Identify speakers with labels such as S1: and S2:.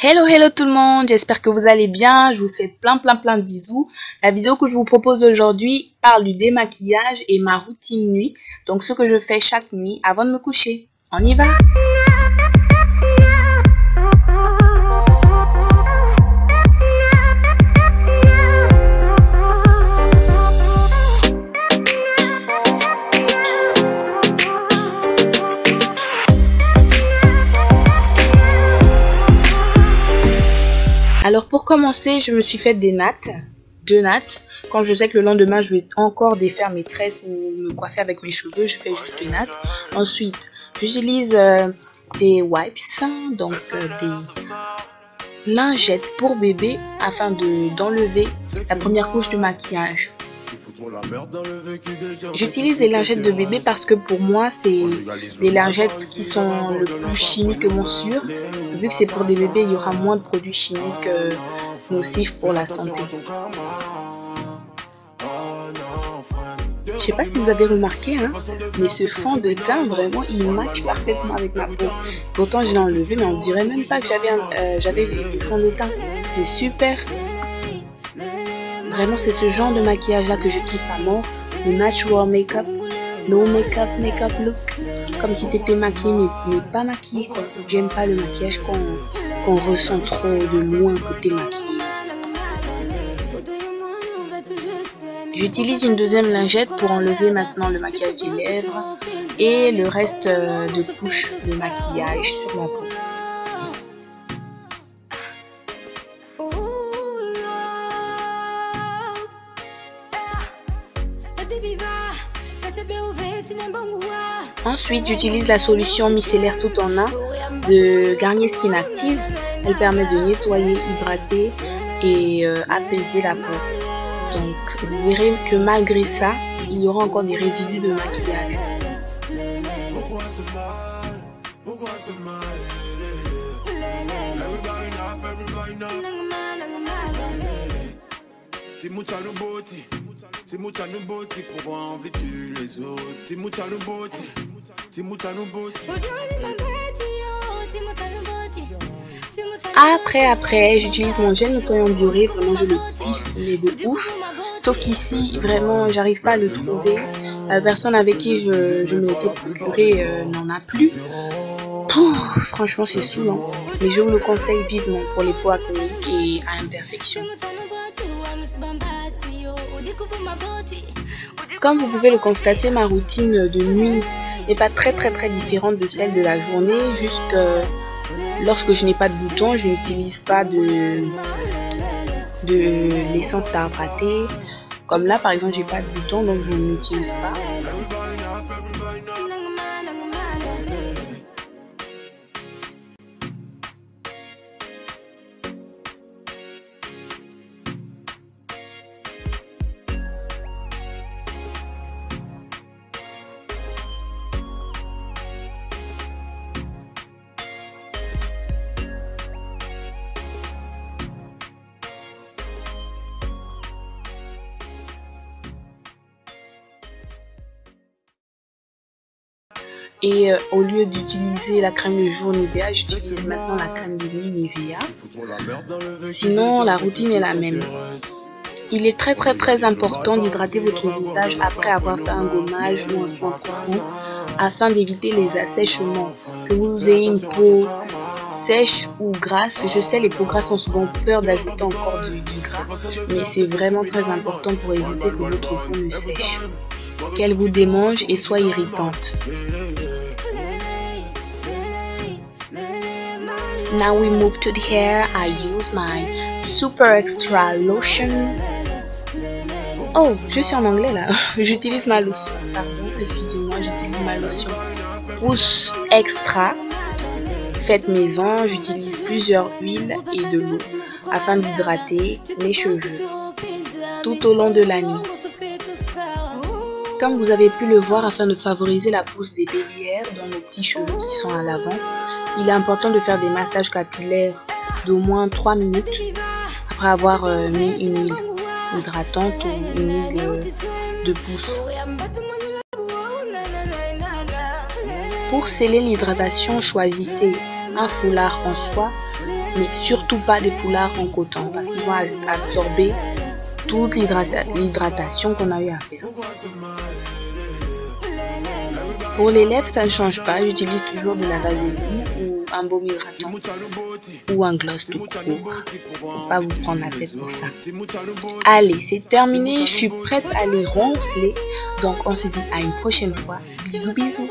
S1: Hello tout le monde, j'espère que vous allez bien, je vous fais plein de bisous. La vidéo que je vous propose aujourd'hui parle du démaquillage et ma routine nuit, donc ce que je fais chaque nuit avant de me coucher. On y va! Alors pour commencer, je me suis fait deux nattes. Quand je sais que le lendemain, je vais encore défaire mes tresses ou me coiffer avec mes cheveux, je fais juste des nattes. Ensuite, j'utilise des wipes, donc des lingettes pour bébé afin d'enlever la première couche de maquillage. J'utilise des lingettes de bébé parce que pour moi, c'est des lingettes qui sont le plus chimiquement sûres. Vu que c'est pour des bébés, il y aura moins de produits chimiques nocifs pour la santé. Je sais pas si vous avez remarqué, hein, mais ce fond de teint, vraiment, il match parfaitement avec ma peau. Pourtant, je l'ai enlevé, mais on dirait même pas que j'avais du fond de teint. C'est super. Vraiment, c'est ce genre de maquillage là que je kiffe à mort. Le natural make-up, no make-up look. Comme si t'étais maquillée mais pas maquillée quoi. J'aime pas le maquillage qu'on ressent trop de loin que t'es maquillée. J'utilise une deuxième lingette pour enlever maintenant le maquillage des lèvres et le reste de couches de maquillage sur la peau. Ensuite, j'utilise la solution micellaire tout en un de Garnier Skin Active. Elle permet de nettoyer, hydrater et apaiser la peau. Donc, vous verrez que malgré ça, il y aura encore des résidus de maquillage. Après, j'utilise mon gel nettoyant Bioré, vraiment je le kiffe, mais de ouf. Sauf qu'ici, vraiment, j'arrive pas à le trouver. La personne avec qui je me l'étais procuré n'en a plus. Franchement, c'est saoulant. Mais je vous le conseille vivement pour les peaux acnéiques et à imperfection. Comme vous pouvez le constater, ma routine de nuit n'est pas très différente de celle de la journée. Juste que lorsque je n'ai pas de boutons, je n'utilise pas de l'essence d'arbre à thé. Comme là, par exemple, j'ai pas de boutons, donc je ne l'utilise pas. Et au lieu d'utiliser la crème de jour Nivea, j'utilise maintenant la crème de nuit Nivea. Sinon, la routine est la même. Il est très important d'hydrater votre visage après avoir fait un gommage ou un soin profond afin d'éviter les assèchements. Que vous ayez une peau sèche ou grasse, je sais les peaux grasses ont souvent peur d'ajouter encore du gras, mais c'est vraiment très important pour éviter que votre peau ne sèche, qu'elle vous démange et soit irritante. Now we move to the hair. I use my Super Extra Lotion. Oh, je suis en anglais là. J'utilise ma lotion. Pardon, excusez-moi, j'utilise ma lotion Rousse Extra. Faite maison, j'utilise plusieurs huiles et de l'eau afin d'hydrater mes cheveux tout au long de la nuit. Comme vous avez pu le voir, afin de favoriser la pousse des baby hairs dans nos petits cheveux qui sont à l'avant, il est important de faire des massages capillaires d'au moins 3 minutes après avoir mis une huile hydratante ou une huile de pousse. Pour sceller l'hydratation, choisissez un foulard en soie mais surtout pas des foulards en coton parce qu'ils vont absorber toute l'hydratation qu'on a eu à faire. Pour les lèvres, ça ne change pas. J'utilise toujours de la vaseline ou un baume hydratant ou un gloss tout court. Faut pas vous prendre la tête pour ça. Allez, c'est terminé. Je suis prête à les ronfler. Donc, on se dit à une prochaine fois. Bisous, bisous.